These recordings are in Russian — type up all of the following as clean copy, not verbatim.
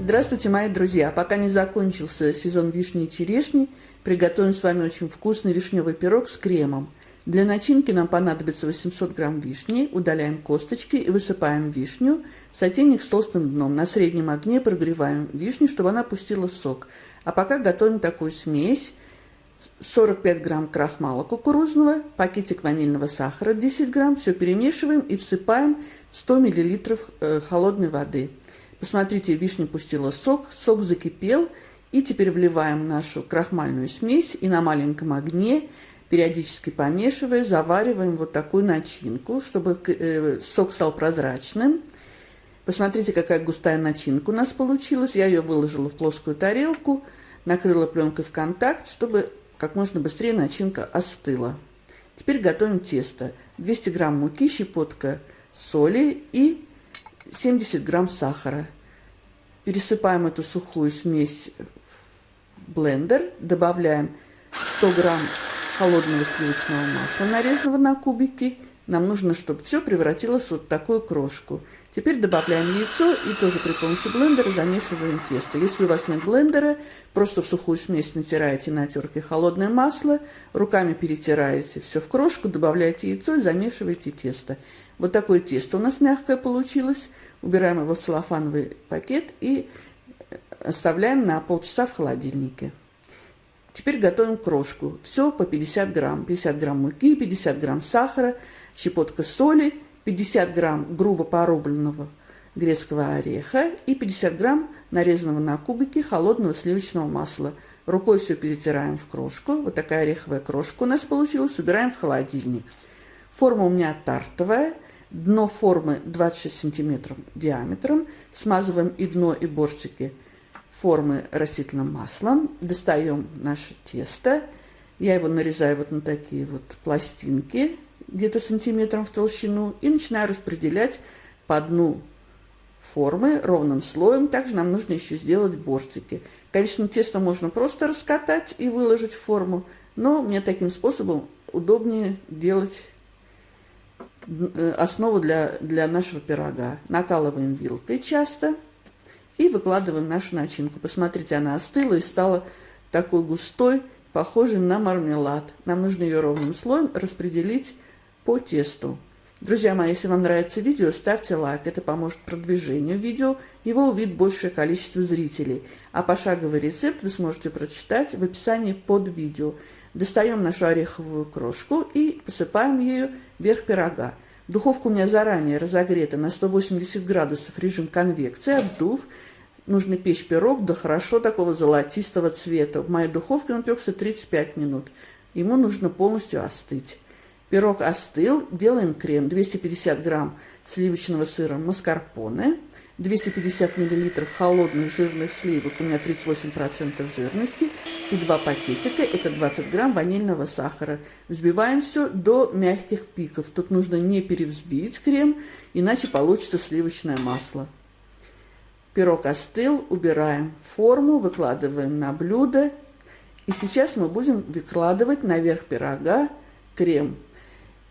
Здравствуйте, мои друзья! Пока не закончился сезон вишни и черешни, приготовим с вами очень вкусный вишневый пирог с кремом. Для начинки нам понадобится 800 грамм вишни, удаляем косточки и высыпаем вишню в сотейник с толстым дном. На среднем огне прогреваем вишню, чтобы она пустила сок. А пока готовим такую смесь. 45 грамм крахмала кукурузного, пакетик ванильного сахара 10 грамм. Все перемешиваем и всыпаем 100 миллилитров холодной воды. Посмотрите, вишня пустила сок, сок закипел. И теперь вливаем нашу крахмальную смесь и на маленьком огне, периодически помешивая, завариваем вот такую начинку, чтобы сок стал прозрачным. Посмотрите, какая густая начинка у нас получилась. Я ее выложила в плоскую тарелку, накрыла пленкой в контакт, чтобы как можно быстрее начинка остыла. Теперь готовим тесто. 200 грамм муки, щепотка соли и 70 грамм сахара. Пересыпаем эту сухую смесь в блендер, добавляем 100 грамм холодного сливочного масла, нарезанного на кубики. Нам нужно, чтобы все превратилось в вот такую крошку. Теперь добавляем яйцо и тоже при помощи блендера замешиваем тесто. Если у вас нет блендера, просто в сухую смесь натираете на терке холодное масло, руками перетираете все в крошку, добавляете яйцо и замешиваете тесто. Вот такое тесто у нас мягкое получилось. Убираем его в целлофановый пакет и оставляем на полчаса в холодильнике. Теперь готовим крошку. Все по 50 грамм. 50 грамм муки, 50 грамм сахара, щепотка соли, 50 грамм грубо порубленного грецкого ореха и 50 грамм нарезанного на кубики холодного сливочного масла. Рукой все перетираем в крошку. Вот такая ореховая крошка у нас получилась. Убираем в холодильник. Форма у меня тартовая. Дно формы 26 сантиметров диаметром. Смазываем и дно, и бортики формы растительным маслом. Достаем наше тесто. Я его нарезаю вот на такие вот пластинки, где-то сантиметром в толщину, и начинаю распределять по дну формы ровным слоем. Также нам нужно еще сделать бортики. Конечно, тесто можно просто раскатать и выложить в форму, но мне таким способом удобнее делать основу для нашего пирога. Накалываем вилкой часто и выкладываем нашу начинку. Посмотрите, она остыла и стала такой густой, похожей на мармелад. Нам нужно ее ровным слоем распределить по тесту. Друзья мои, если вам нравится видео, ставьте лайк. Это поможет продвижению видео. Его увидит большее количество зрителей. А пошаговый рецепт вы сможете прочитать в описании под видео. Достаем нашу ореховую крошку и посыпаем ее вверх пирога. Духовка у меня заранее разогрета на 180 градусов, режим конвекции. Обдув, нужно печь пирог до хорошо такого золотистого цвета. В моей духовке он пекся 35 минут. Ему нужно полностью остыть. Пирог остыл, делаем крем. 250 грамм сливочного сыра маскарпоне, 250 миллилитров холодных жирных сливок, у меня 38% жирности, и 2 пакетика, это 20 грамм ванильного сахара. Взбиваем все до мягких пиков. Тут нужно не перевзбить крем, иначе получится сливочное масло. Пирог остыл, убираем в форму, выкладываем на блюдо. И сейчас мы будем выкладывать наверх пирога крем.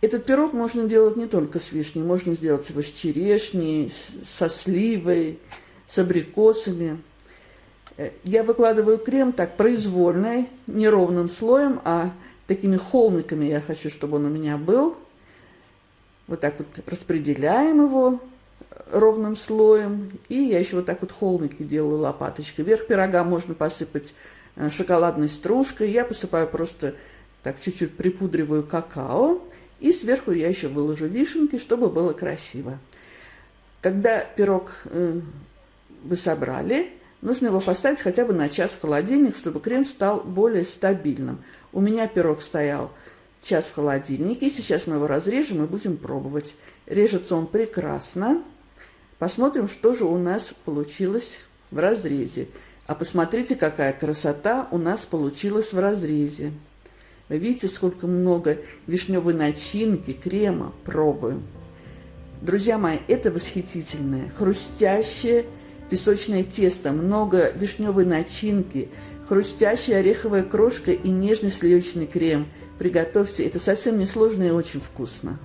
Этот пирог можно делать не только с вишней, можно сделать его с черешней, со сливой, с абрикосами. Я выкладываю крем так произвольно, не ровным слоем, а такими холмиками я хочу, чтобы он у меня был. Вот так вот распределяем его ровным слоем. И я еще вот так вот холмики делаю лопаточкой. Верх пирога можно посыпать шоколадной стружкой. Я посыпаю просто так чуть-чуть припудриваю какао. И сверху я еще выложу вишенки, чтобы было красиво. Когда пирог вы собрали, нужно его поставить хотя бы на час в холодильник, чтобы крем стал более стабильным. У меня пирог стоял час в холодильнике. Сейчас мы его разрежем и будем пробовать. Режется он прекрасно. Посмотрим, что же у нас получилось в разрезе. А посмотрите, какая красота у нас получилась в разрезе. Вы видите, сколько много вишневой начинки, крема. Пробуем. Друзья мои, это восхитительное, хрустящее песочное тесто, много вишневой начинки, хрустящая ореховая крошка и нежный сливочный крем. Приготовьте, это совсем несложно и очень вкусно.